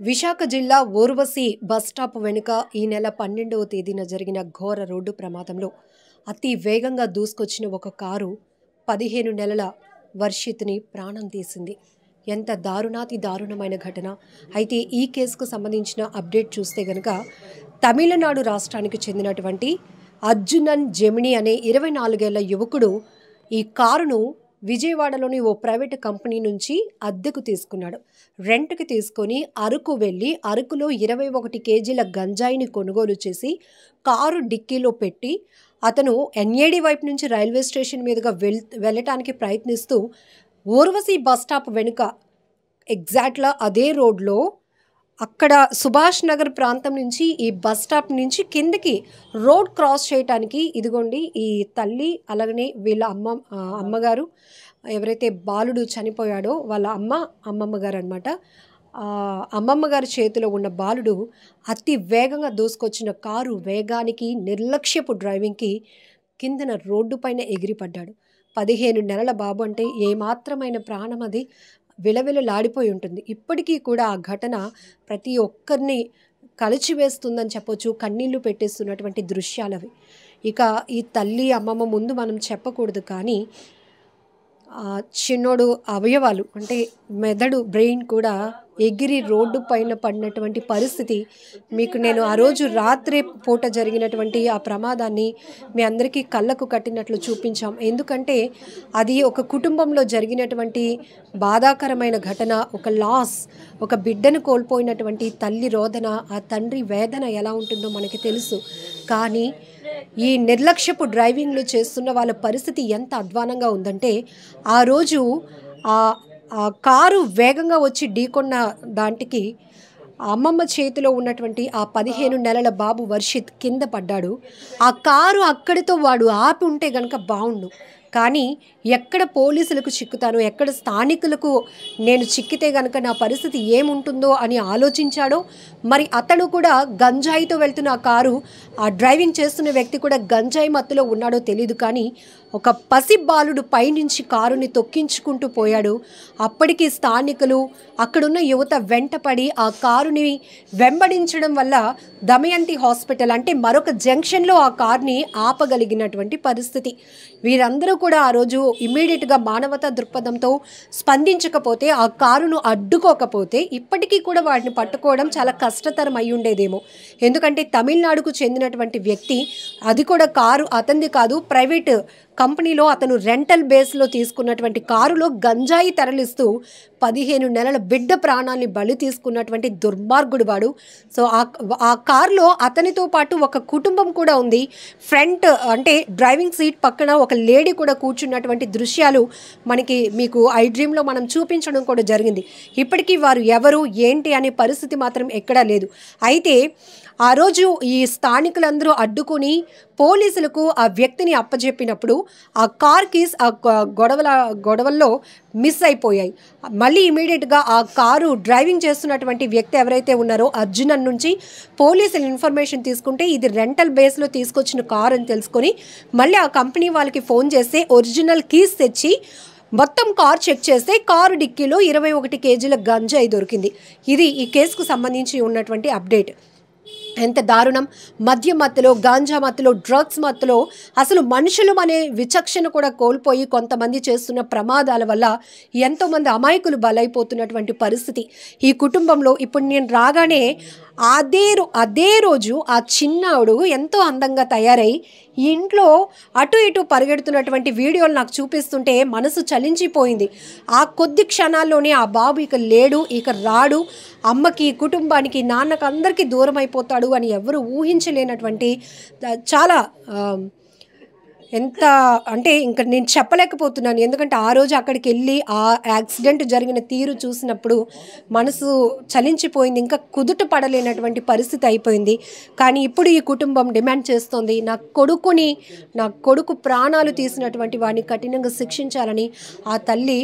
విశాఖ జిల్లా ఊర్వశి బస్టాప్ వెనుక ఈ నెల 12వ తేదీన జరిగిన ఘోర రోడ్డు ప్రమాదంలో అతి వేగంగా దూసుకొచ్చిన ఒక కారు 15 నెలల వర్షిత్ని ప్రాణం తీసింది. ఎంత దారుణాతి దారుణమైన ఘటన. అయితే ఈ కేసుకు సంబంధించిన అప్డేట్ చూస్తే గనక తమిళనాడు రాష్ట్రానికి చెందినటువంటి అర్జునన్ జెమిని అనే 24 ఏళ్ల యువకుడు ఈ కారును విజయవాడలోని ఓ ప్రైవేటు కంపెనీ నుంచి అద్దెకు తీసుకున్నాడు. రెంట్కి తీసుకొని అరకు వెళ్ళి అరకులో 21 కేజీల గంజాయిని కొనుగోలు చేసి కారు డిక్కీలో పెట్టి అతను ఎన్ఏడి వైపు నుంచి రైల్వే స్టేషన్ మీదుగా వెళ్ళటానికి ప్రయత్నిస్తూ ఊర్వశి బస్ స్టాప్ వెనుక ఎగ్జాక్ట్గా అదే రోడ్లో అక్కడ సుభాష్ నగర్ ప్రాంతం నుంచి ఈ బస్ స్టాప్ నుంచి కిందకి రోడ్ క్రాస్ చేయటానికి ఇదిగోండి ఈ తల్లి అలాగనే వీళ్ళ అమ్మగారు ఎవరైతే బాలుడు చనిపోయాడో వాళ్ళ అమ్మమ్మ గారు అనమాట. అమ్మమ్మ గారి చేతిలో ఉన్న బాలుడు అతి వేగంగా దూసుకొచ్చిన కారు వేగానికి నిర్లక్ష్యపు డ్రైవింగ్కి కిందన రోడ్డు పైన ఎగిరిపడ్డాడు. 15 నెలల బాబు అంటే ఏమాత్రమైన ప్రాణం అది విలవిలలాడిపోయి ఉంటుంది. ఇప్పటికీ కూడా ఆ ఘటన ప్రతి ఒక్కరిని కలిచివేస్తుందని చెప్పొచ్చు. కన్నీళ్లు పెట్టేస్తున్నటువంటి దృశ్యాలవి. ఇక ఈ తల్లి అమ్మమ్మ ముందు మనం చెప్పకూడదు, కానీ చిన్నోడు అవయవాలు అంటే మెదడు బ్రెయిన్ కూడా ఎగిరి రోడ్డు పైన పడినటువంటి పరిస్థితి మీకు నేను ఆ రోజు రాత్రి పూట జరిగినటువంటి ఆ ప్రమాదాన్ని మీ అందరికీ కళ్ళకు కట్టినట్లు చూపించాం. ఎందుకంటే అది ఒక కుటుంబంలో జరిగినటువంటి బాధాకరమైన ఘటన, ఒక లాస్, ఒక బిడ్డను కోల్పోయినటువంటి తల్లి రోదన, ఆ తండ్రి వేదన ఎలా ఉంటుందో మనకి తెలుసు. కానీ ఈ నిర్లక్ష్యపు డ్రైవింగ్లు చేస్తున్న వాళ్ళ పరిస్థితి ఎంత అధ్వానంగా ఉందంటే ఆ రోజు ఆ కారు వేగంగా వచ్చి ఢీకొన్న దాంటికి అమ్మమ్మ చేతిలో ఉన్నటువంటి ఆ 15 నెలల బాబు వర్షిత్ కింద పడ్డాడు. ఆ కారు అక్కడితో వాడు ఆపి ఉంటే గనక బాగుండు. కానీ ఎక్కడ పోలీసులకు చిక్కుతాను, ఎక్కడ స్థానికులకు నేను చిక్కితే గనక నా పరిస్థితి ఏముంటుందో అని ఆలోచించాడో మరి అతడు కూడా గంజాయితో వెళ్తున్న ఆ కారు ఆ డ్రైవింగ్ చేస్తున్న వ్యక్తి కూడా గంజాయి మత్తులో ఉన్నాడో తెలియదు. కానీ ఒక పసి బాలుడు పైనుంచి కారుని తొక్కించుకుంటూ పోయాడు. అప్పటికి స్థానికులు అక్కడున్న యువత వెంటపడి ఆ కారుని వెంబడించడం వల్ల దమయంతి హాస్పిటల్ అంటే మరొక జంక్షన్లో ఆ కారుని ఆపగలిగినటువంటి పరిస్థితి. వీరందరూ కూడా ఆ రోజు ఇమ్మీడియట్గా మానవతా దృక్పథంతో స్పందించకపోతే, ఆ కారును అడ్డుకోకపోతే ఇప్పటికీ కూడా వాటిని పట్టుకోవడం చాలా కష్టతరం అయి ఉండేదేమో. ఎందుకంటే తమిళనాడుకు చెందినటువంటి వ్యక్తి, అది కూడా కారు అతనిది కాదు, ప్రైవేట్ కంపెనీలో అతను రెంటల్ బేస్లో తీసుకున్నటువంటి కారులో గంజాయి తరలిస్తూ 15 నెలల బిడ్డ ప్రాణాన్ని బలి తీసుకున్నటువంటి దుర్మార్గుడు వాడు. సో ఆ కారులో అతనితో పాటు ఒక కుటుంబం కూడా ఉంది. ఫ్రంట్ అంటే డ్రైవింగ్ సీట్ పక్కన ఒక లేడీ కూడా కూర్చున్నటువంటి దృశ్యాలు మీకు ఐ డ్రీమ్లో మనం చూపించడం కూడా జరిగింది. ఇప్పటికీ వారు ఎవరు ఏంటి అనే పరిస్థితి మాత్రం ఎక్కడా లేదు. అయితే ఆ రోజు ఈ స్థానికులందరూ అడ్డుకొని పోలీసులకు ఆ వ్యక్తిని అప్పజెప్పినప్పుడు ఆ కార్ కీస్ ఆ గొడవల్లో మిస్ అయిపోయాయి. మళ్ళీ ఇమీడియట్గా ఆ కారు డ్రైవింగ్ చేస్తున్నటువంటి వ్యక్తి ఎవరైతే ఉన్నారో అర్జునన్ నుంచి పోలీసులు ఇన్ఫర్మేషన్ తీసుకుంటే ఇది రెంటల్ బేస్లో తీసుకొచ్చిన కారు అని తెలుసుకొని మళ్ళీ ఆ కంపెనీ వాళ్ళకి ఫోన్ చేస్తే ఒరిజినల్ కీస్ తెచ్చి మొత్తం కార్ చెక్ చేస్తే కారు డిక్కీలో 21 కేజీల గంజాయి దొరికింది. ఇది ఈ కేసుకు సంబంధించి ఉన్నటువంటి అప్డేట్. ఎంత దారుణం! మద్య మత్తులో, గాంజా మత్తులో, డ్రగ్స్ మత్తులో అసలు మనుషులు అనే విచక్షణ కూడా కోల్పోయి కొంతమంది చేస్తున్న ప్రమాదాల వల్ల ఎంతోమంది అమాయకులు బలైపోతున్నటువంటి పరిస్థితి ఈ కుటుంబంలో. ఇప్పుడు నేను రాగానే అదే రోజు ఆ చిన్నాడు ఎంతో అందంగా తయారై ఇంట్లో అటు ఇటు పరిగెడుతున్నటువంటి వీడియోలు నాకు చూపిస్తుంటే మనసు చలించిపోయింది. ఆ కొద్ది క్షణాల్లోనే ఆ బాబు ఇక లేడు, ఇక రాడు, అమ్మకి, కుటుంబానికి, నాన్నకు అందరికీ దూరం అయిపోతాడు అని ఎవరు ఊహించలేనటువంటి చాలా ఎంత అంటే ఇంకా నేను చెప్పలేకపోతున్నాను. ఎందుకంటే ఆ రోజు అక్కడికి వెళ్ళి ఆ యాక్సిడెంట్ జరిగిన తీరు చూసినప్పుడు మనసు చలించిపోయింది. ఇంకా కుదుట పడలేనటువంటి పరిస్థితి అయిపోయింది. కానీ ఇప్పుడు ఈ కుటుంబం డిమాండ్ చేస్తోంది, నా కొడుకు ప్రాణాలు తీసినటువంటి వాడిని కఠినంగా శిక్షించాలని. ఆ తల్లి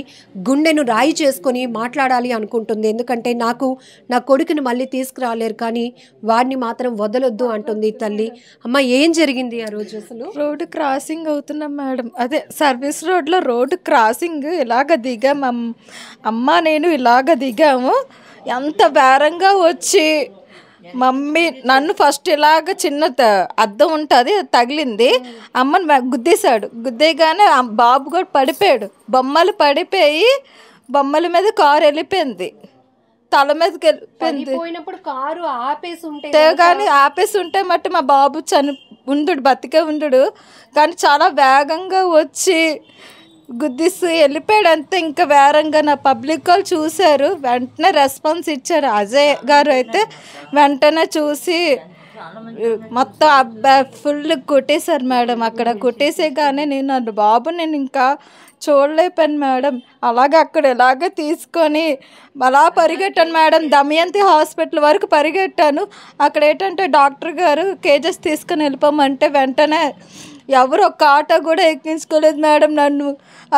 గుండెను రాయి చేసుకొని మాట్లాడాలి అనుకుంటుంది. ఎందుకంటే నా కొడుకుని మళ్ళీ తీసుకురాలేరు, కానీ వాడిని మాత్రం వదలొద్దు అంటుంది తల్లి. అమ్మ, ఏం జరిగింది ఆ రోజు? అసలు రోడ్డు క్రాసింగ్ అవుతున్నాం మేడం. అదే సర్వీస్ రోడ్లో రోడ్డు క్రాసింగ్ ఇలాగ దిగాం. అమ్మ నేను ఇలాగ దిగాము. ఎంత బేరంగా వచ్చి మమ్మీ నన్ను ఫస్ట్ ఇలాగ చిన్న అద్దం ఉంటుంది తగిలింది, అమ్మని గుద్దేశాడు. గుద్దేయగానే బాబు కూడా పడిపోయాడు. బొమ్మలు పడిపోయి బొమ్మల మీద కారు వెళ్ళిపోయింది, తల మీదకి వెళ్ళిపోయింది. కారు ఆపేసి కానీ ఆపేసి ఉంటే మట్టి మా బాబు ఉండు బతికే ఉండు. కానీ చాలా వేగంగా వచ్చి గుద్దిస్తూ వెళ్ళిపోయాడు అంతే. ఇంకా వేరంగా నా పబ్లిక్ వాళ్ళు చూశారు, వెంటనే రెస్పాన్స్ ఇచ్చారు. అజయ్ గారు అయితే వెంటనే చూసి మొత్తం అబ్బాయి ఫుల్ కొట్టేశారు మేడం. అక్కడ కొట్టేసే కానీ నేను బాబు నేను ఇంకా చూడలేపాను మేడం. అలాగే అక్కడ ఎలాగ తీసుకొని అలా పరిగెట్టాను మేడం. దమయంతి హాస్పిటల్ వరకు పరిగెట్టాను. అక్కడ ఏంటంటే డాక్టర్ గారు కేజెస్ తీసుకొని వెళ్ళిపోమంటే వెంటనే ఎవరు ఒక ఆటో కూడా ఎక్కించుకోలేదు మేడం. నన్ను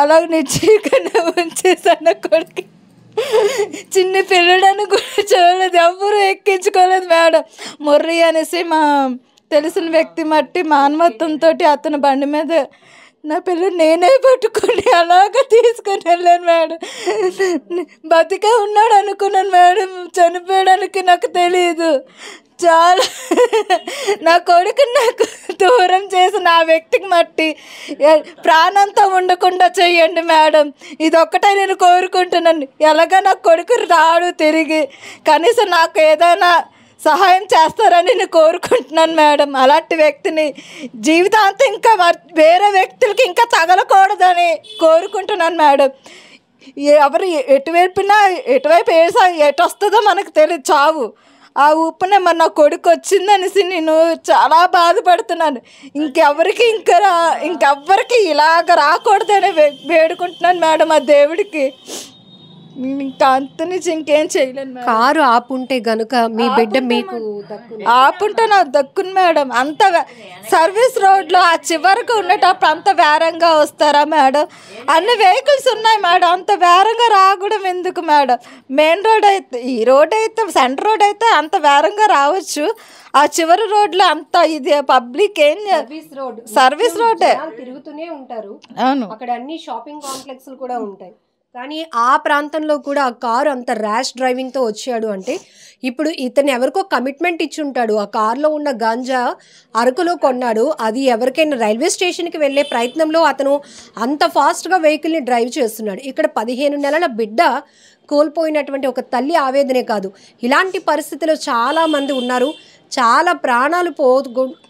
అలాగ నిశ్చయకుండా ఉంచేసాను. కొడుకు చిన్న పిల్లడని కూడా చూడలేదు, ఎవరు ఎక్కించుకోలేదు మేడం. ముర్రి అనేసి మా తెలిసిన వ్యక్తి మట్టి మానవత్వంతో అతని బండి మీద నా పిల్లలు నేనే పట్టుకొని అలాగ తీసుకొని వెళ్ళాను మేడం. బతికే ఉన్నాడు అనుకున్నాను మేడం, చనిపోయడానికి నాకు తెలియదు. చాలా నా కొడుకు నాకు దూరం చేసి నా వ్యక్తికి మట్టి ప్రాణంతో ఉండకుండా చెయ్యండి మేడం, ఇదొక్కటే నేను కోరుకుంటున్నాను. ఎలాగా నా కొడుకు రాడు తిరిగి, కనీసం నాకు ఏదైనా సహాయం చేస్తారని నేను కోరుకుంటున్నాను మేడం. అలాంటి వ్యక్తిని జీవితాంతం ఇంకా వేరే వ్యక్తులకి ఇంకా తగలకూడదని కోరుకుంటున్నాను మేడం. ఎవరు ఎటువైపు ఎటు వస్తుందో మనకు తెలియదు చావు. ఆ ఊపునే మరి నా కొడుకు వచ్చిందనేసి నేను చాలా బాధపడుతున్నాను. ఇంకెవ్వరికి ఇలాగ రాకూడదని వేడుకుంటున్నాను మేడం ఆ దేవుడికి. ఇంకా అంత నుంచి ఇంకేం చేయలేను. కారు ఆపుంటే గనుక మీ బిడ్డ మీకు ఆపుంటే నాకు దక్కును మేడం. అంత సర్వీస్ రోడ్లో ఆ చివరికి ఉన్నటప్పుడు అంత వేరంగా వస్తారా మేడం? అన్ని వెహికల్స్ ఉన్నాయి మేడం, అంత వేరంగా రాకూడదు ఎందుకు మేడం? మెయిన్ రోడ్ అయితే, ఈ రోడ్ అయితే సెంటర్ రోడ్ అయితే అంత వేరంగా రావచ్చు. ఆ చివరి రోడ్లో అంత ఇది పబ్లిక్ ఏం సర్వీస్ రోడ్డే తిరుగుతూనే ఉంటారు. అవును, అక్కడ అన్ని షాపింగ్ కాంప్లెక్స్లు కూడా ఉంటాయి. కానీ ఆ ప్రాంతంలో కూడా ఆ కారు అంత ర్యాష్ డ్రైవింగ్తో వచ్చాడు అంటే ఇప్పుడు ఇతను ఎవరికో కమిట్మెంట్ ఇచ్చి ఉంటాడు. ఆ కారులో ఉన్న గాంజా అరకులో కొన్నాడు, అది ఎవరికైనా రైల్వే స్టేషన్కి వెళ్ళే ప్రయత్నంలో అతను అంత ఫాస్ట్గా వెహికల్ని డ్రైవ్ చేస్తున్నాడు. ఇక్కడ 15 నెలల బిడ్డ కోల్పోయినటువంటి ఒక తల్లి ఆవేదనే కాదు, ఇలాంటి పరిస్థితుల్లో చాలామంది ఉన్నారు. చాలా ప్రాణాలు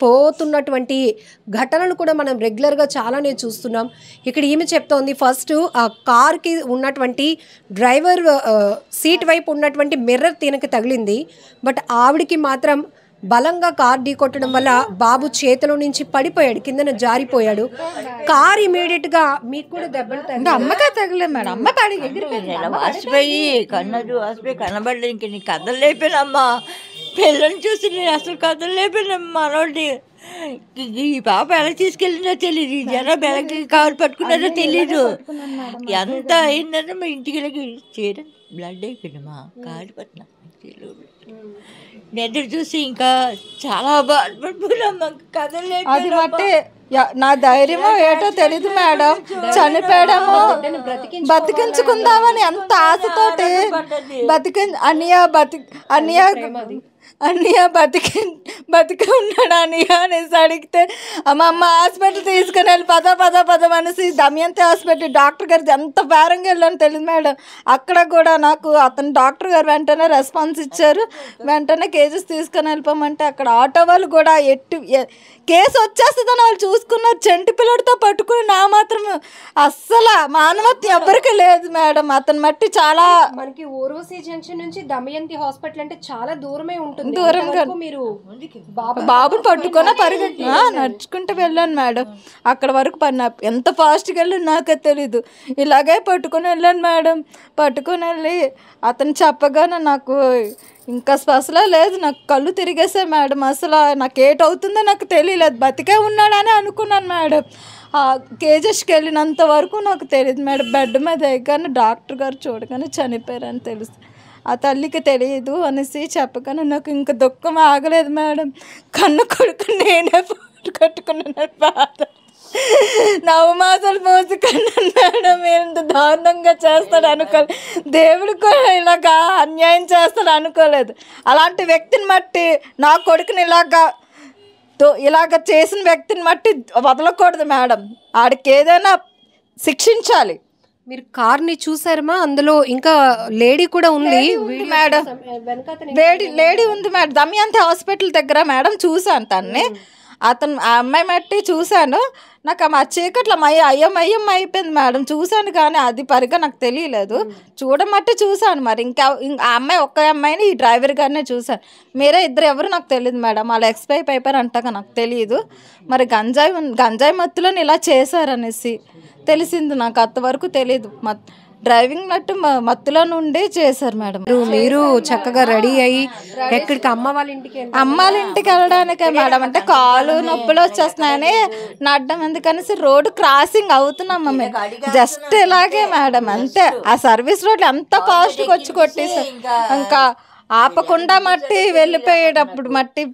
పోతున్నటువంటి ఘటనలు కూడా మనం రెగ్యులర్గా చాలానే చూస్తున్నాం. ఇక్కడ ఈమె చెప్తోంది, ఫస్ట్ ఆ కార్కి ఉన్నటువంటి డ్రైవర్ సీట్ వైపు ఉన్నటువంటి మిర్రర్ తినకి తగిలింది. బట్ ఆవిడికి మాత్రం బలంగా కార్ ఢీకొట్టడం వల్ల బాబు చేతిలో నుంచి పడిపోయాడు, కిందన జారిపోయాడు. కార్ ఇమీడియట్గా మీకు కూడా దెబ్బలు తగిలి అమ్మకే తగలే మేడం. అమ్మ వాసిపోయి కనబడలేదు. ఇంక నీ కథలు లేపానమ్మా, పిల్లల్ని చూసి నేను అసలు కథలు లేపానమ్మా. మనోడి ఈ పాప ఎలా తీసుకెళ్ళిందో తెలియదు, ఈ జనం ఎలాగ కారు పట్టుకున్నారో తెలీదు. ఎంత అయిందంటే మా ఇంటికి వెళ్ళి చేయడం బ్లడ్ అయిపోయిందమ్మా, కాడిపోతున్నా. నిద్ర చూసి ఇంకా చాలా బాధపడిపోయినమ్మా, కథలు అది బట్టి నా ధైర్యమో ఏటో తెలీదు మేడం. చనిపోయాడేమో బతికించుకుందామని ఎంత ఆశతోటి అన్నయ్య బతికి ఉన్నాడు అన్నయ్య అనేసి అడిగితే అమ్మ హాస్పిటల్ తీసుకుని వెళ్ళి పద అనేసి దమయంతి హాస్పిటల్ డాక్టర్ గారు ఎంత భారంగా వెళ్ళాను తెలియదు మేడం. అక్కడ కూడా నాకు అతను డాక్టర్ గారు వెంటనే రెస్పాన్స్ ఇచ్చారు. వెంటనే కేజెస్ తీసుకొని వెళ్ళిపోమంటే అక్కడ ఆటో వాళ్ళు కూడా కేసు వచ్చేస్తుందని వాళ్ళు చూసుకున్నారు. చెంటి పిల్లడితో పట్టుకుని నా మాత్రం అస్సలు మానవత్వం ఎవరికి లేదు మేడం. అతను మట్టి చాలా మనకి ఓర్వశీ జంక్షన్ నుంచి దమయంతి హాస్పిటల్ అంటే చాలా దూరమే ఉంటుంది. దూరంగా మీరు బాబుని పట్టుకొని పరిగెట్టి నడుచుకుంటూ వెళ్ళాను మేడం. అక్కడ వరకు ఎంత ఫాస్ట్గా వెళ్ళాను నాకే తెలీదు. ఇలాగే పట్టుకొని వెళ్ళాను మేడం. పట్టుకొని వెళ్ళి అతను చెప్పగానే నాకు ఇంకా స్పశలా లేదు, నాకు కళ్ళు తిరిగేసాయి మేడం. అసలు నాకు ఏటవుతుందో నాకు తెలియలేదు, బతికే ఉన్నాడని అనుకున్నాను మేడం. కేజెస్కి వెళ్ళినంత వరకు నాకు తెలియదు మేడం. బెడ్ మీద ఎక్కాను, డాక్టర్ గారు చూడగానే చనిపోయారని తెలుసు. ఆ తల్లికి తెలియదు అనేసి చెప్పగానే నాకు ఇంకా దుఃఖం ఆగలేదు మేడం. కన్ను కొడుకు నేనే కట్టుకున్నాను బాధ. నవమాసాలు మోసుకున్నాను మేడం. ఎంత దారుణంగా చేస్తాడు అనుకోలేదు. దేవుడు కూడా ఇలాగా అన్యాయం చేస్తాడు అనుకోలేదు. అలాంటి వ్యక్తిని బట్టి నా కొడుకుని ఇలాగ చేసిన వ్యక్తిని బట్టి వదలకూడదు మేడం. ఆడికి ఏదైనా శిక్షించాలి. మీరు కార్ని చూసారమ్మా? అందులో ఇంకా లేడీ కూడా ఉంది మేడం. లేడీ ఉంది మేడం. దమయంతి హాస్పిటల్ దగ్గర మేడం చూసాను తన్ని. ఆ అమ్మాయి మట్టి చూశాను. నాకు ఆ చీకట్లో అయ్యం అయిపోయింది మేడం. చూశాను కానీ అది పరిగా నాకు తెలియలేదు. చూడమట్టి చూశాను. మరి ఇంకా ఆ అమ్మాయి ఒక్క అమ్మాయిని ఈ డ్రైవర్ గారినే చూశాను. మీరే ఇద్దరు ఎవరు నాకు తెలియదు మేడం. వాళ్ళు ఎక్స్పైర్ అయిపోయారు అంటాక నాకు తెలియదు. మరి గంజాయి మత్తులో ఇలా చేశారనేసి తెలిసింది నాకు. అంతవరకు తెలియదు. డ్రైవింగ్ నట్టు మత్తులో నుండి చేశారు మేడం. మీరు చక్కగా రెడీ అయ్యి ఎక్కడికి అమ్మ వాళ్ళ ఇంటికి వెళ్ళడానికే మేడం. అంటే కాలు నొప్పులు వచ్చేస్తున్నాయని నడ్డం ఎందుకనేసి రోడ్డు క్రాసింగ్ అవుతున్నాం మేము. జస్ట్ ఇలాగే మేడం అంతే. ఆ సర్వీస్ రోడ్లు అంత ఫాస్ట్గా వచ్చి కొట్టేసారు. ఇంకా ఆపకుండా మట్టి వెళ్ళిపోయేటప్పుడు మట్టి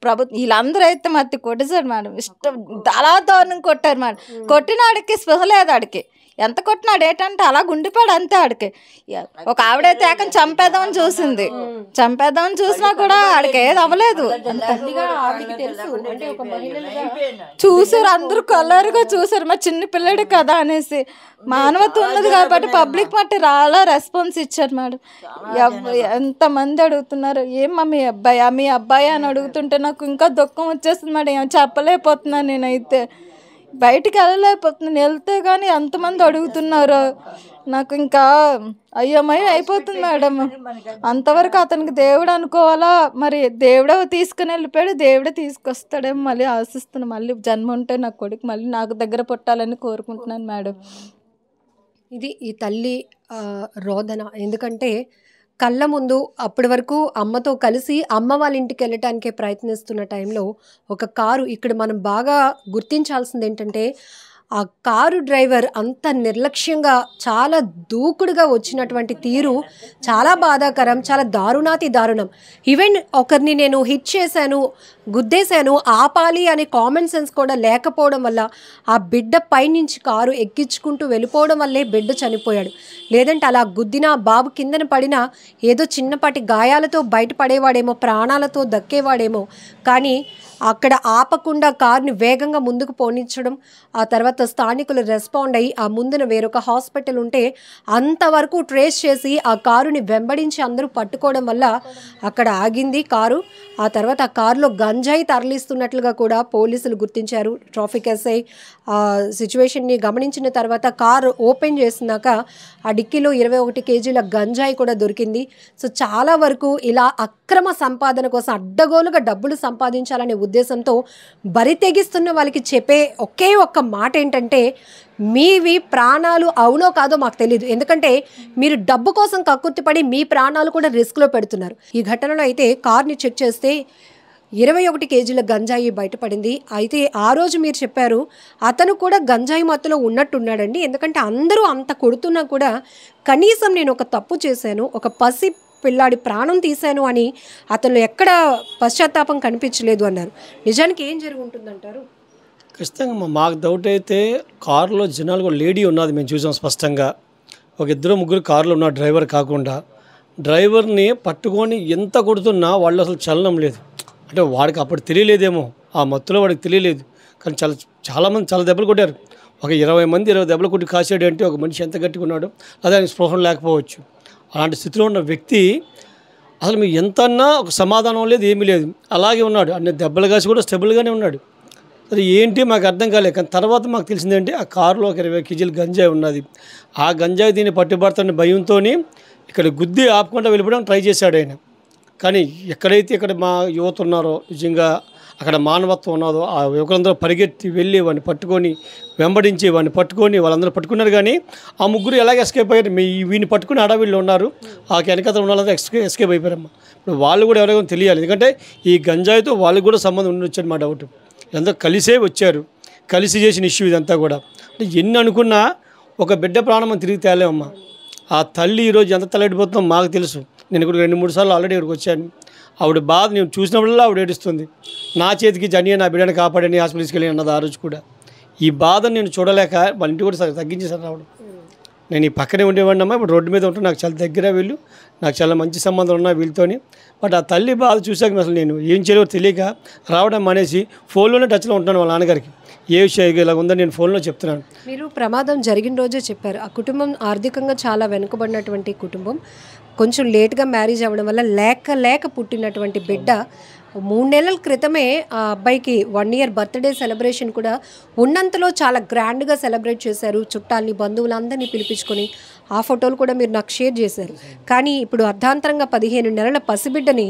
ప్రభుత్వం వీళ్ళందరూ అయితే మట్టి కొట్టేశారు మేడం. ఇష్టం అలా దారుణంగా కొట్టారు మేడం. కొట్టిన ఆడికి స్పృహ లేదు. ఆడికి ఎంత కొట్టినాడు ఏంటంటే అలా గుండిపాడు అంతే. ఆడికి ఒక ఆవిడైతే ఏకని చంపేద్దామని చూసినా కూడా ఆడికి ఏది అవ్వలేదు. చూసారు అందరూ కలర్గా చూసారు. మా చిన్న పిల్లడు కదా అనేసి మానవత్వం ఉన్నది కాబట్టి పబ్లిక్ మట్టి చాలా రెస్పాన్స్ ఇచ్చారు మేడం. ఎంతమంది అడుగుతున్నారు ఏమ్మా మీ అబ్బాయి అని అడుగుతుంటే నాకు ఇంకా దుఃఖం వచ్చేస్తుంది మేడం. ఏం చెప్పలేకపోతున్నాను నేనైతే. బయటికి వెళ్ళలేకపోతున్నాను. వెళ్తే కానీ ఎంతమంది అడుగుతున్నారు. నాకు ఇంకా అయ్యమయ్య అయిపోతుంది మేడం. అంతవరకు అతనికి దేవుడు అనుకోవాలా మరి. దేవుడే తీసుకుని వెళ్ళిపోయాడు. దేవుడే తీసుకొస్తాడేమో మళ్ళీ ఆశిస్తున్నాను. మళ్ళీ జన్మ ఉంటే నా కొడుకు మళ్ళీ నాకు దగ్గర పుట్టాలని కోరుకుంటున్నాను మేడం. ఇది ఈ తల్లి రోదన. ఎందుకంటే కళ్ళ ముందు అప్పటి వరకు అమ్మతో కలిసి అమ్మ వాళ్ళ ఇంటికి వెళ్ళటానికే ప్రయత్నిస్తున్న టైంలో ఒక కారు, ఇక్కడ మనం బాగా గుర్తించాల్సింది ఏంటంటే ఆ కారు డ్రైవర్ అంత నిర్లక్ష్యంగా చాలా దూకుడుగా వచ్చినటువంటి తీరు చాలా బాధాకరం, చాలా దారుణం. ఈవెన్ ఒకరిని నేను హిట్ చేశాను, గుద్దేశాను, ఆపాలి అనే కామన్ సెన్స్ కూడా లేకపోవడం వల్ల ఆ బిడ్డ పైనుంచి కారు ఎక్కించుకుంటూ వెళ్ళిపోవడం వల్లే బిడ్డ చనిపోయాడు. లేదంటే అలా గుద్దినా బాబు కిందన పడినా ఏదో చిన్నపాటి గాయాలతో బయటపడేవాడేమో, ప్రాణాలతో దక్కేవాడేమో. కానీ అక్కడ ఆపకుండా కారుని వేగంగా ముందుకు పోనించడం, ఆ తర్వాత స్థానికులు రెస్పాండ్ అయ్యి ఆ ముందున వేరొక హాస్పిటల్ ఉంటే అంతవరకు ట్రేస్ చేసి ఆ కారుని వెంబడించి అందరూ పట్టుకోవడం వల్ల అక్కడ ఆగింది కారు. ఆ తర్వాత ఆ కారులో గంజాయి తరలిస్తున్నట్లుగా కూడా పోలీసులు గుర్తించారు. ట్రాఫిక్ ఎస్ఐ ఆ సిచ్యువేషన్ని గమనించిన తర్వాత కారు ఓపెన్ చేసినాక ఆ డిక్కీలో 21 కేజీల గంజాయి కూడా దొరికింది. సో చాలా వరకు ఇలా అక్రమ సంపాదన కోసం అడ్డగోలుగా డబ్బులు సంపాదించాలనే ఉద్దేశంతో బరి తెగిస్తున్న వాళ్ళకి చెప్పే ఒకే ఒక్క మాట ఏంటంటే మీవి ప్రాణాలు అవునో కాదో మాకు తెలియదు. ఎందుకంటే మీరు డబ్బు కోసం కక్కుర్తిపడి మీ ప్రాణాలు కూడా రిస్క్లో పెడుతున్నారు. ఈ ఘటనలో అయితే కార్ని చెక్ చేస్తే 21 కేజీల గంజాయి బయటపడింది. అయితే ఆ రోజు మీరు చెప్పారు అతను కూడా గంజాయి మత్తులో ఉన్నట్టున్నాడండి. ఎందుకంటే అందరూ అంత కొడుతున్నా కూడా కనీసం నేను ఒక తప్పు చేశాను, ఒక పసి పిల్లాడి ప్రాణం తీశాను అని అతను ఎక్కడ పశ్చాత్తాపం కనిపించలేదు అన్నారు. నిజానికి ఏం జరిగి ఉంటుందంటారు? ఖచ్చితంగా మాకు డౌట్ అయితే కారులో జనాలు కూడా లేడీ ఉన్నది మేము చూసాం స్పష్టంగా. ఒక 2-3 కారులో ఉన్న డ్రైవర్ కాకుండా డ్రైవర్ని పట్టుకొని ఎంత కొడుతున్నా వాళ్ళు అసలు చలనం లేదు. అంటే వాడికి అప్పుడు తెలియలేదేమో, ఆ మత్తులో వాడికి తెలియలేదు. కానీ చాలామంది చాలా దెబ్బలు కొట్టారు. ఒక 20 మంది 20 దెబ్బలు కొట్టి కాసాడు అంటే ఒక మనిషి ఎంత గట్టిగా ఉన్నాడు, అదే ఆయన స్పృహం లేకపోవచ్చు. అలాంటి స్థితిలో ఉన్న వ్యక్తి అసలు మీకు ఎంత అన్నా ఒక సమాధానం లేదు, ఏమీ లేదు, అలాగే ఉన్నాడు. అన్ని దెబ్బలు కాసి కూడా స్టెబుల్గానే ఉన్నాడు. అది ఏంటి మాకు అర్థం కాలేదు. కానీ తర్వాత మాకు తెలిసిందంటే ఆ కారులో ఒక 20 కేజీలు గంజాయి ఉన్నది. ఆ గంజాయి దీన్ని పట్టుబడతాన్ని భయంతో ఇక్కడ గుద్ది ఆపకుండా వెళ్ళిపోవడానికి ట్రై చేశాడు ఆయన. కానీ ఎక్కడైతే ఇక్కడ మా యువత ఉన్నారో, నిజంగా అక్కడ మానవత్వం ఉన్నదో ఆ యువకులందరూ పరిగెత్తి వెళ్ళి వాడిని పట్టుకొని వెంబడించి వాడిని పట్టుకొని వాళ్ళందరూ పట్టుకున్నారు. కానీ ఆ ముగ్గురు ఎలాగ ఎస్కేప్ అయ్యారు? వీడిని పట్టుకుని అడవిలో ఉన్నారు, ఆ వెనకతలు ఉన్న వాళ్ళంతా ఎస్కేప్ అయిపోయారమ్మా. ఇప్పుడు వాళ్ళు కూడా ఎవరైనా తెలియాలి. ఎందుకంటే ఈ గంజాయితో వాళ్ళకి కూడా సంబంధం ఉండొచ్చని మా డౌట్. ఇదంతా కలిసే వచ్చారు, కలిసి చేసిన ఇష్యూ ఇదంతా కూడా. అంటే ఎన్ని అనుకున్నా ఒక బిడ్డ ప్రాణం తిరిగి తేలేమమ్మా. ఆ తల్లి ఈరోజు ఎంత తలెడిపోతుందో మాకు తెలుసు. నేను ఇక్కడ 2-3 సార్లు ఆల్రెడీ ఇక్కడికి వచ్చాను. ఆవిడ బాధ నేను చూసినప్పుడల్లా ఆవిడ ఏడుస్తుంది. నా చేతికి జని నా బిడ్డని కాపాడని హాస్పిటల్కి వెళ్ళి అన్నది ఆ రోజు కూడా. ఈ బాధ నేను చూడలేక వాళ్ళ ఇంటి కూడా తగ్గించేసాను రావడం. నేను ఈ పక్కనే ఉండేవాడిని అమ్మా, ఇప్పుడు రోడ్డు మీద ఉంటే నాకు చాలా దగ్గర వీళ్ళు, నాకు చాలా మంచి సంబంధాలు ఉన్నాయి వీళ్ళతోని. బట్ ఆ తల్లి బాధ చూసాక అసలు నేను ఏం చేయలేవో తెలియక రావడం అనేసి ఫోన్లోనే టచ్లో ఉంటున్నాను వాళ్ళ నాన్నగారికి. ఏ విషయం ఇలా ఉందని నేను ఫోన్లో చెప్తున్నాను. మీరు ప్రమాదం జరిగిన రోజే చెప్పారు, ఆ కుటుంబం ఆర్థికంగా చాలా వెనుకబడినటువంటి కుటుంబం, కొంచెం లేట్గా మ్యారేజ్ అవ్వడం వల్ల లేక పుట్టినటువంటి బిడ్డ 3 నెలల క్రితమే ఆ అబ్బాయికి 1 ఇయర్ బర్త్డే సెలబ్రేషన్ కూడా ఉన్నంతలో చాలా గ్రాండ్గా సెలబ్రేట్ చేశారు. చుట్టాలని బంధువులందరినీ పిలిపించుకొని ఆ ఫోటోలు కూడా మీరు నాకు షేర్ చేశారు. కానీ ఇప్పుడు అర్ధాంతరంగా 15 నెలల పసిబిడ్డని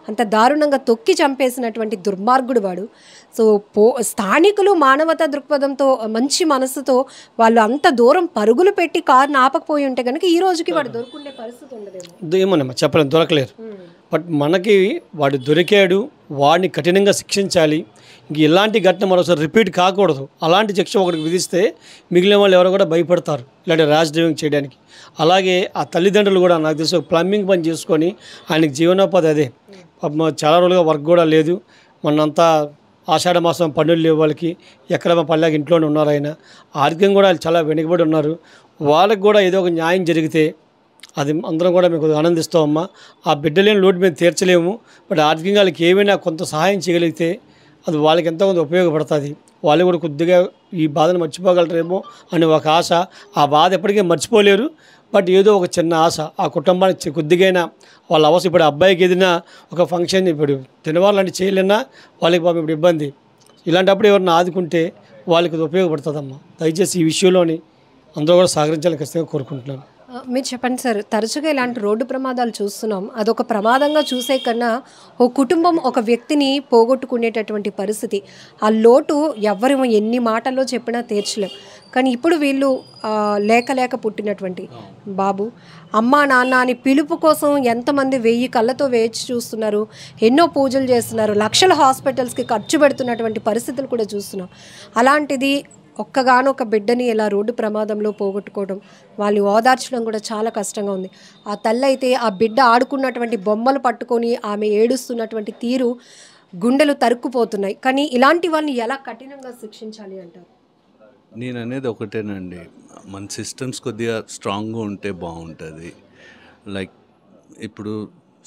అంత దారుణంగా తొక్కి చంపేసినటువంటి దుర్మార్గుడు వాడు. సో స్థానికులు మానవతా దృక్పథంతో మంచి మనసుతో వాళ్ళు అంత దూరం పరుగులు పెట్టి కారుని ఆపకపోయి ఉంటే కనుక ఈ రోజుకి వాడు దొరుకుండే పరిస్థితి ఉండదేమో. ఏమోనమ్మా చెప్పలేము, దొరకలేరు. బట్ మనకి వాడు దొరికాడు, వాడిని కఠినంగా శిక్షించాలి. ఇంక ఇలాంటి ఘటన మరోసారి రిపీట్ కాకూడదు. అలాంటి శిక్ష ఒకరికి విధిస్తే మిగిలిన వాళ్ళు ఎవరో కూడా భయపడతారు ఇలాంటి ర్యాష్ డ్రైవింగ్ చేయడానికి. అలాగే ఆ తల్లిదండ్రులు కూడా నాకు తెలిసి ప్లంబింగ్ పని చేసుకొని ఆయనకి జీవనోపాధి అదే. చాలా రోజులుగా వర్క్ కూడా లేదు. మొన్నంతా ఆషాఢ మాసం పన్నులు లేవు వాళ్ళకి, ఎక్కడ మా పల్లెకి ఇంట్లోనే ఉన్నారు. ఆయన ఆర్థికంగా కూడా చాలా వెనుకబడి ఉన్నారు. వాళ్ళకి కూడా ఏదో ఒక న్యాయం జరిగితే అది అందరం కూడా మీకు ఆనందిస్తామమ్మా. ఆ బిడ్డలేని లోటు మేము తీర్చలేము, బట్ ఆర్థికంగా వాళ్ళకి ఏమైనా కొంత సహాయం చేయగలిగితే అది వాళ్ళకి ఎంతో కొంత ఉపయోగపడుతుంది. వాళ్ళు కూడా కొద్దిగా ఈ బాధను మర్చిపోగలరేమో అని ఒక ఆశ. ఆ బాధ ఎప్పటికీ మర్చిపోలేరు, బట్ ఏదో ఒక చిన్న ఆశ ఆ కుటుంబానికి కొద్దిగైనా వాళ్ళ అవసరం. ఇప్పుడు అబ్బాయికి ఏదైనా ఒక ఫంక్షన్ ఇప్పుడు తినవాలంటే చేయలేనా వాళ్ళకి పాపం ఇప్పుడు ఇబ్బంది. ఇలాంటప్పుడు ఎవరిని ఆదుకుంటే వాళ్ళకి అది ఉపయోగపడుతుందమ్మా. దయచేసి ఈ విషయంలోని అందరూ కూడా సహకరించాలని ఖచ్చితంగా కోరుకుంటున్నాను. మీరు చెప్పండి సార్, తరచుగా ఇలాంటి రోడ్డు ప్రమాదాలు చూస్తున్నాం. అదొక ప్రమాదంగా చూసే కన్నా ఓ కుటుంబం ఒక వ్యక్తిని పోగొట్టుకునేటటువంటి పరిస్థితి. ఆ లోటు ఎవరు ఎన్ని మాటల్లో చెప్పినా తీర్చలేం. కానీ ఇప్పుడు వీళ్ళు లేక పుట్టినటువంటి బాబు అమ్మా నాన్న అని పిలుపు కోసం ఎంతమంది 1000 కళ్ళతో వేచి చూస్తున్నారు, ఎన్నో పూజలు చేస్తున్నారు, లక్షల హాస్పిటల్స్కి ఖర్చు పెడుతున్నటువంటి పరిస్థితులు కూడా చూస్తున్నాం. అలాంటిది ఒక్కగానొక బిడ్డని ఇలా రోడ్డు ప్రమాదంలో పోగొట్టుకోవడం, వాళ్ళు ఓదార్చడం కూడా చాలా కష్టంగా ఉంది. ఆ తల్లి అయితే ఆ బిడ్డ ఆడుకున్నటువంటి బొమ్మలు పట్టుకొని ఆమె ఏడుస్తున్నటువంటి తీరు గుండెలు తరుక్కుపోతున్నాయి. కానీ ఇలాంటి వాళ్ళని ఎలా కఠినంగా శిక్షించాలి అంటారు? నేను అనేది ఒకటేనండి, మన సిస్టమ్స్ కొద్దిగా స్ట్రాంగ్గా ఉంటే బాగుంటుంది. లైక్ ఇప్పుడు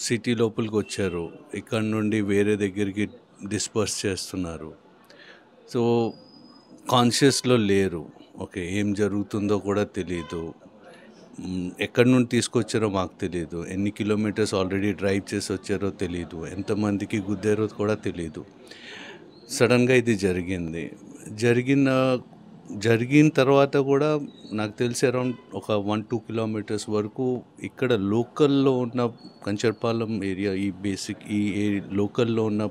సిటీ లోపలికి వచ్చారు, ఇక్కడ నుండి వేరే దగ్గరికి డిస్పర్స్ చేస్తున్నారు. సో కాన్షియస్లో లేరు. ఓకే, ఏం జరుగుతుందో కూడా తెలీదు, ఎక్కడి నుండి తీసుకొచ్చారో మాకు తెలీదు, ఎన్ని కిలోమీటర్స్ ఆల్రెడీ డ్రైవ్ చేసి వచ్చారో తెలీదు, ఎంతమందికి గుద్దారో కూడా తెలీదు. సడన్గా ఇది జరిగిన తర్వాత కూడా నాకు తెలిసి అరౌండ్ ఒక 1-2 కిలోమీటర్స్ వరకు ఇక్కడ లోకల్లో ఉన్న కంచర్పాలెం ఏరియా, ఈ బేసిక్ ఈ లోకల్లో ఉన్న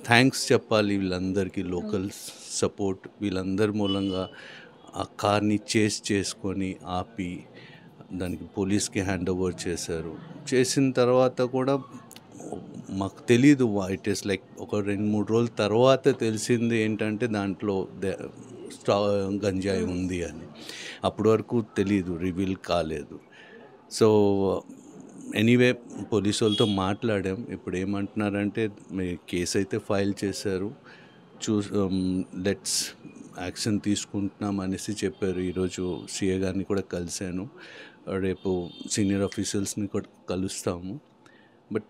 థ్యాంక్స్ చెప్పాలి వీళ్ళందరికీ. లోకల్ సపోర్ట్ వీళ్ళందరి మూలంగా ఆ కార్ని చేసుకొని ఆపి దానికి పోలీస్కి హ్యాండ్ ఓవర్ చేశారు. చేసిన తర్వాత కూడా మాకు తెలీదు, ఇట్ ఈస్ లైక్ ఒక 2-3 రోజుల తర్వాత తెలిసింది ఏంటంటే దాంట్లో గంజాయి ఉంది అని. అప్పటి వరకు తెలీదు, రివీల్ కాలేదు. సో ఎనీవే పోలీసు వాళ్ళతో మాట్లాడాం. ఇప్పుడు ఏమంటున్నారంటే మీ కేసు అయితే ఫైల్ చేశారు, లెట్స్ యాక్షన్ తీసుకుంటున్నాం అనేసి చెప్పారు. ఈరోజు సిఏ గారిని కూడా కలిశాను, రేపు సీనియర్ ఆఫీసర్స్ని కూడా కలుస్తాము. బట్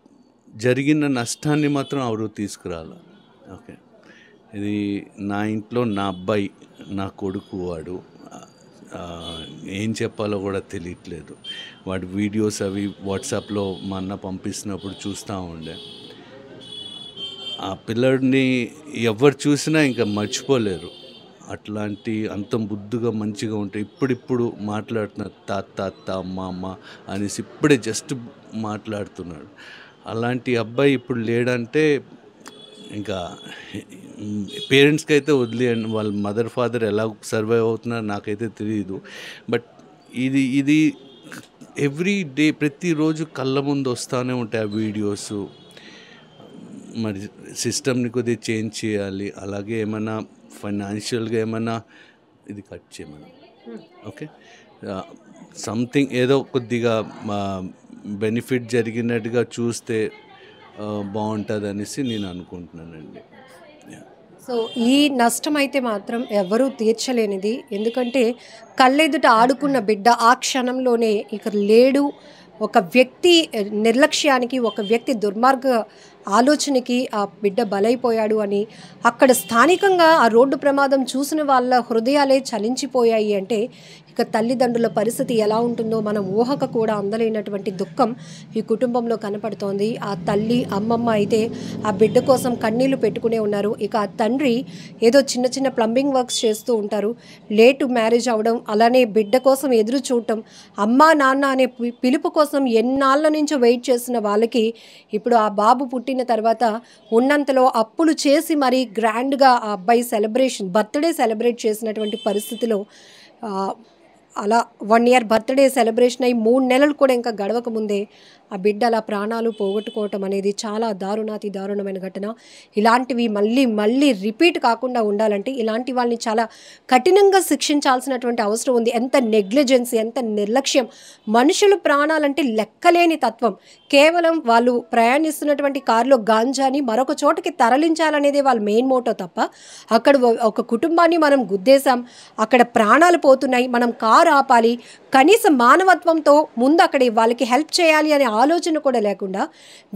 జరిగిన నష్టాన్ని మాత్రం ఎవరు తీసుకురాలి. ఓకే, ఇది నా ఇంట్లో నా అబ్బాయి, నా కొడుకు, వాడు ఏం చెప్పాలో కూడా తెలియట్లేదు. వాడి వీడియోస్ అవి వాట్సాప్లో మా అన్న పంపిస్తున్నప్పుడు చూస్తూ ఉండే. ఆ పిల్లడిని ఎవరు చూసినా ఇంకా మర్చిపోలేరు. అట్లాంటి అంత బుద్ధిగా మంచిగా ఉంటే ఇప్పుడు మాట్లాడుతున్నారు, తాత అమ్మ అనేసి ఇప్పుడే జస్ట్ మాట్లాడుతున్నాడు. అలాంటి అబ్బాయి ఇప్పుడు లేడంటే ఇంకా పేరెంట్స్కి అయితే వదిలేయండి, వాళ్ళ మదర్ ఫాదర్ ఎలా సర్వైవ్ అవుతున్నారో నాకైతే తెలియదు. బట్ ఇది ఎవ్రీ డే ప్రతిరోజు కళ్ళ ముందు వస్తూనే ఉంటాయి ఆ వీడియోస్. మరి సిస్టమ్ని కొద్దిగా చేంజ్ చేయాలి. అలాగే ఏమైనా ఫైనాన్షియల్గా ఏమైనా ఇది కట్ చేయమని, ఓకే, సంథింగ్ ఏదో కొద్దిగా బెనిఫిట్ జరిగినట్టుగా చూస్తే బాగుంటుంది అనేసి నేను అనుకుంటున్నానండి. సో ఈ నష్టం అయితే మాత్రం ఎవరూ తీర్చలేనిది. ఎందుకంటే కళ్ళెదుట ఆడుకున్న బిడ్డ ఆ క్షణంలోనే ఇక లేడు. ఒక వ్యక్తి నిర్లక్ష్యానికి, ఒక వ్యక్తి దుర్మార్గ ఆలోచనకి ఆ బిడ్డ బలైపోయాడు అని అక్కడ స్థానికంగా ఆ రోడ్డు ప్రమాదం చూసిన వాళ్ళ హృదయాలే చలించిపోయాయి. అంటే ఇక తల్లిదండ్రుల పరిస్థితి ఎలా ఉంటుందో మనం ఊహకు కూడా అందలేనటువంటి దుఃఖం ఈ కుటుంబంలో కనపడుతోంది. ఆ తల్లి అమ్మమ్మ అయితే ఆ బిడ్డ కోసం కన్నీళ్లు పెట్టుకునే ఉన్నారు. ఇక ఆ తండ్రి ఏదో చిన్న చిన్న ప్లంబింగ్ వర్క్స్ చేస్తూ ఉంటారు. లేటు మ్యారేజ్ అవడం, అలానే బిడ్డ కోసం ఎదురు చూడటం, అమ్మా నాన్న అనే పిలుపు కోసం ఎన్నాళ్ళ నుంచో వెయిట్ చేసిన వాళ్ళకి ఇప్పుడు ఆ బాబు పుట్టిన తర్వాత ఉన్నంతలో అప్పులు చేసి మరీ గ్రాండ్గా ఆ అబ్బాయి బర్త్డే సెలబ్రేట్ చేసినటువంటి పరిస్థితిలో అలా 1 year బర్త్డే సెలబ్రేషన్ అయ్యి 3 నెలలు కూడా ఇంకా గడవక ముందే ఆ బిడ్డ అలా ప్రాణాలు పోగొట్టుకోవటం అనేది చాలా దారుణాతి దారుణమైన ఘటన. ఇలాంటివి మళ్ళీ రిపీట్ కాకుండా ఉండాలంటే ఇలాంటి వాళ్ళని చాలా కఠినంగా శిక్షించాల్సినటువంటి అవసరం ఉంది. ఎంత నెగ్లిజెన్సీ, ఎంత నిర్లక్ష్యం. మనుషులు ప్రాణాలంటే లెక్కలేని తత్వం. కేవలం వాళ్ళు ప్రయాణిస్తున్నటువంటి కారులో గాంజాని మరొక చోటకి తరలించాలనేదే వాళ్ళ మెయిన్ మోటో తప్ప అక్కడ ఒక కుటుంబాన్ని మనం గుద్దేశాం, అక్కడ ప్రాణాలు పోతున్నాయి, మనం కారు ఆపాలి, కనీస మానవత్వంతో ముందు అక్కడ వాళ్ళకి హెల్ప్ చేయాలి అనే ఆలోచన కూడా లేకుండా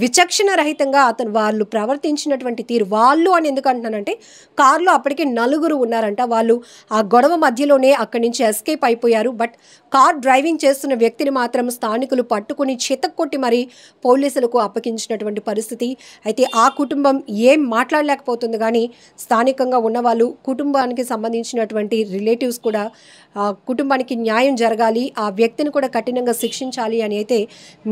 విచక్షణ రహితంగా వాళ్ళు ప్రవర్తించినటువంటి తీరు. వాళ్ళు అని ఎందుకు అంటున్నానంటే కారులో అప్పటికే 4 ఉన్నారంట. వాళ్ళు ఆ గొడవ మధ్యలోనే అక్కడి నుంచి ఎస్కేప్ అయిపోయారు. బట్ కార్ డ్రైవింగ్ చేస్తున్న వ్యక్తిని మాత్రం స్థానికులు పట్టుకుని చితక్కొట్టి మరీ పోలీసులకు అప్పగించినటువంటి పరిస్థితి. అయితే ఆ కుటుంబం ఏం మాట్లాడలేకపోతుంది. కానీ స్థానికంగా ఉన్నవాళ్ళు, కుటుంబానికి సంబంధించినటువంటి రిలేటివ్స్ కూడా కుటుంబానికి న్యాయం జరగాలి, ఆ వ్యక్తిని కూడా కఠినంగా శిక్షించాలి అని అయితే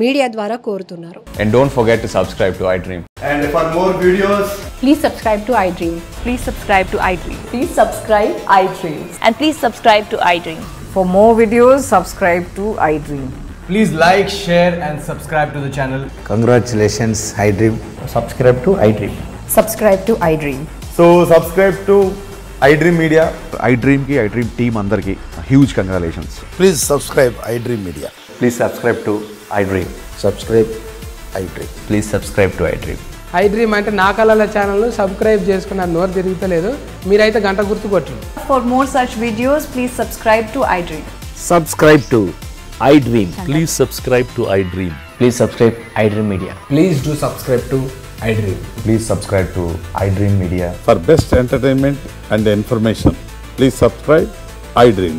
మీడియా ద్వారా కోరుతున్నారు. And don't forget to subscribe to iDream. And for more videos, please subscribe to iDream. Please subscribe to iDream. Please subscribe iDream. And please subscribe to iDream. For more videos, subscribe to iDream. please like, share and subscribe to the channel. Congratulations, iDream. Subscribe to iDream. Subscribe to iDream. So subscribe to iDream Media. iDream ki iDream team andarki huge congratulations. Please subscribe iDream Media. Please subscribe to iDream. Subscribe iDream. Please subscribe to iDream. iDream అంటే నా కళల ఛానల్ను subscribe చేసుకున్న నోరు తిరుగుతలేదు, మీరైతే గంట గుర్తు కొట్టండి. For more such videos, please subscribe to iDream. Subscribe to iDream. Please subscribe to iDream. Please subscribe iDream Media. Please do subscribe to iDream. Please subscribe to iDream Media. For best entertainment and information, please subscribe iDream.